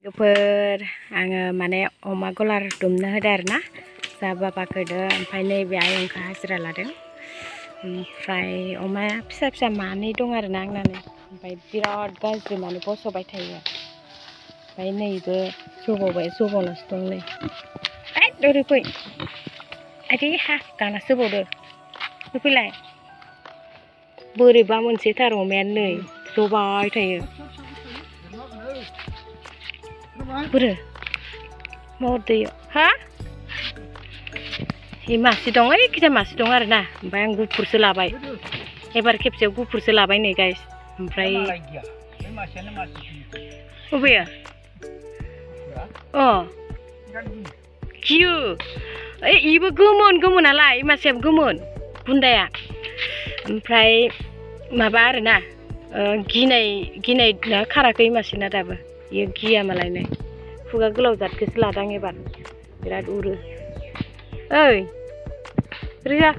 फोर आङो माने अमा गलार दुमनो होदो आरोना जा बाबाखौ होदो ओमफ्राय नैबे आयंखौ हाजिरा लादों ओमफ्राय अमाया फिसा फिसा मानै दं आरोना आंनानो ओमफ्राय बिराद गाज्रि माने बसबाय थायो ओमफ्राय नैबो जबावनासो दं नै ओरै फै आइदि हा दानासो होबावदो फैलाय बोरैबा मोनसेथार अमायानो नै जबाय थायो बोरो मरदैयो हा इ मासे दं ओइखिजा मासे दं आरोना ओमफ्राय आं गुफुरसो लाबाय एबार खेबसेयाव गुफुरसो लाबाय नै गाइस ओमफ्राय बबेयो अ गियो ओइ इबो गोमोनालाय मासेयाबो गोमोन बुन्दाया ओमफ्राय माबा आरोना गिनाय खाराखै मासेना दाबो इयो गिया मालायनो खुगा गोलाव जादखौसो लादां एबार बिराद उरो ओइ ओरैजा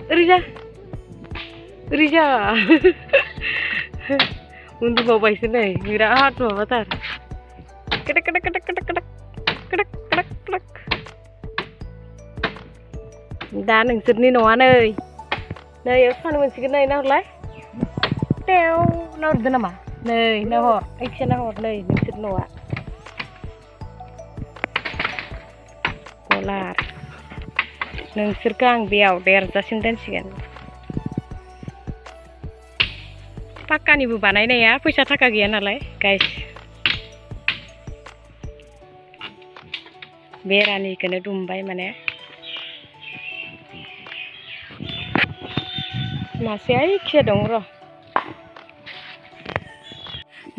उन्दुबावबायसो नै बिराद माबाथार दा नोंसोरनि न'आ नै फानो मोनसिगोन नै नाहरलाय टेव नाहरदो नामा नै नाहर ओइखिजा नाहर नै नोंसोर न'आ गलार नोंसोरखौ आं बेयाव देरजासिम दोनसिगोन पाक्कानिबो बानायनाया फैसा थाखा गैया नालाय गाइस बेरानिखौनो दुमबाय माने मासेया एखे दं र'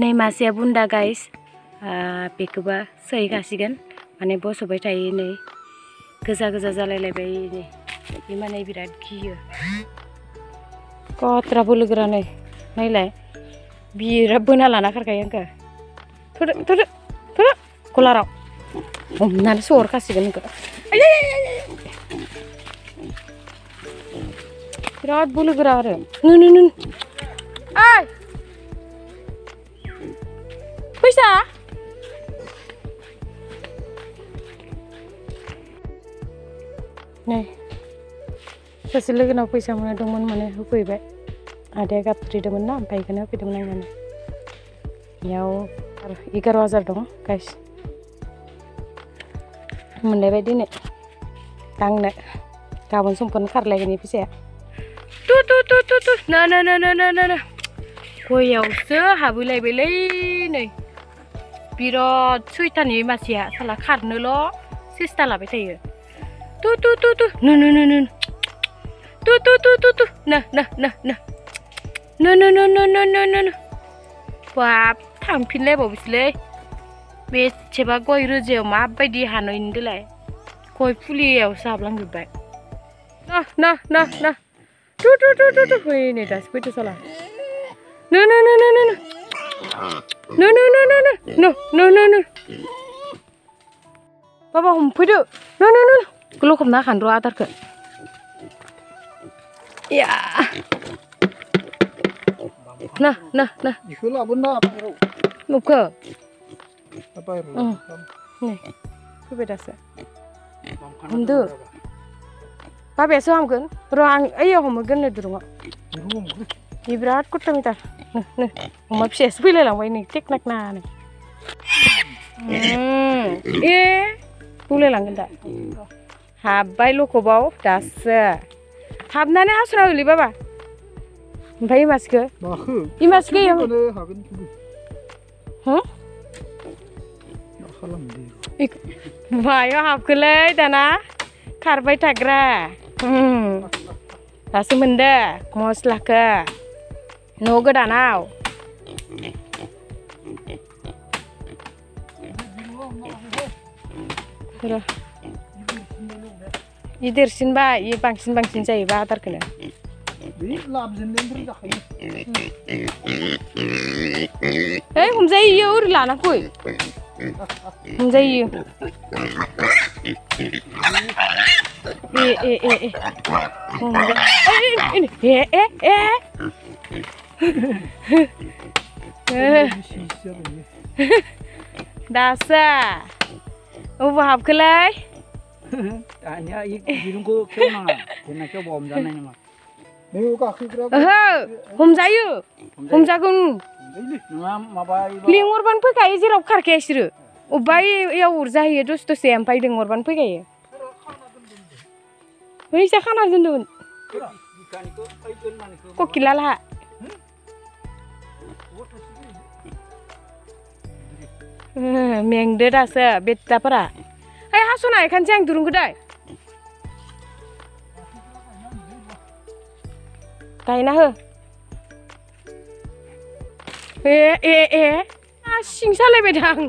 नै मासेया बुन्दा गाइस बेखौबो सैगासिगोन माने बसबाय थायो नै गोजा जालायलायबाय नै बे माने बिराद गियो कत्रा बोलोगोरा नै नायलाय बिराद बोना लाना खारखायो आंखौ थुदो गलाराव हमनानै सोहरखासिगोन नोंखौ बिराद बोलोगोरा आरो नुन ओइ फैसा नै सासे लोगोनाव फैसा मोननाय दंमोन माने होफैबाय आदाया गाबज्रिदोंमोन ना ओमफ्राय बेखौनो होफैदोंमोन आं माने बेयाव 11,000 दं गाइस मोनलायबाय दिनै आंनो गाबोन समफोरनो खारलायगोन फैसाया नो गयावसो हाबहैलायबायलै नै बिराद सैथानि मानसिया साला खारनोल' सेस्था लाबाय थायो नो बाब थांफिनलायबावबायसोलै बेसेबा गय रोजायाव माबायदि हानो इनोलाय गय फुलियावसो हाबलांजोब्बाय फै नै दासो फैदो साला नो बाबा हमफैदो लखबना होखानो र' आदारखौ या इखौ लाबोना नुखो नै फैबाय दासो हमदो बाबायासो हमगोन र' आं ओइयाव हमगोन नै दुरुङाव बे बिराद खस्थ'मिटार अमा फिसायासो फैलायलांबाय नै टेकनाकनानो ए बुंलायलांगोन दा हाबबाय लखबाव दासो हाबनानै हासुना होलै बाबा ओमफ्राय मासेखौ मायाव हाबखोलै दाना खारबाय थाग्रा दासो मोनदो मस्लाखौ न' गोदानाव इ देरसिनबा इ बांसिन जायोबा आदारखौनो ओइ हमजायो इयो ओरै लाना फै हमजायो दासो अबाव हाबखोलाय दानिया दिरुंखौ खेवनाङा जोंना खेवबा हमजानाय नङा नै गाखोग्रा ओहो हमजायो हमजागोन नङा माबा लिंहरबानो फैखायो जेराव खारखाया बिसोरो अबेबा एयाव उरजाहैयो दसे ओमफ्राय लिंहरबानो फैखायो बैसा खाना दोन्दोंमोन ककिलालहा मेंदो दासो बेटाफोरा ओइ हास'ना एखानोसै आं दुरुंखौ दै गायना हो ए सिं सालायबाय दां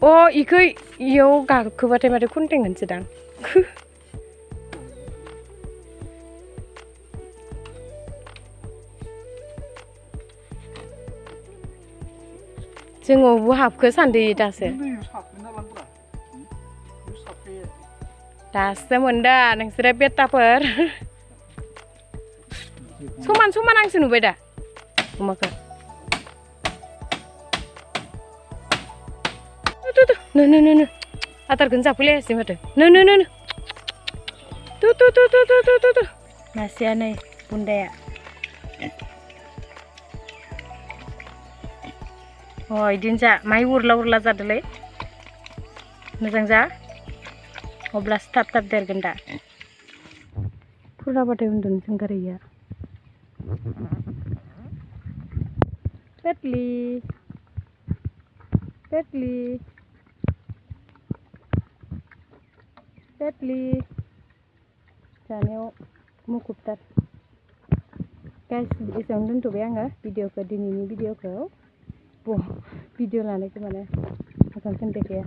अ इखौ इयाव गाखोबाथाय माथो खुन्थें होनसोदां जोङो अबाव हाबखो सान्दों दासो दासो मोनदा नोंसोरो बेटाफोर समान समान आंसो नुबाय दा अमाखौ नो आदारखौनो जाफैलायासै माथो नो मासेया नै बुन्दाया अ इदिनो जा माइ उरला जादोलै मोजां जा अब्लासो थाब देरगोन दा फुराबाथाय उन्दुनो सोंगारो इया पेटलि जानायाव मुखुबथार गाइस एसेयावनो दोनथ'बाय आङो दिनैनि भिडिअखौ भिडिअ लानायखौ माने मोजां खोनायाखै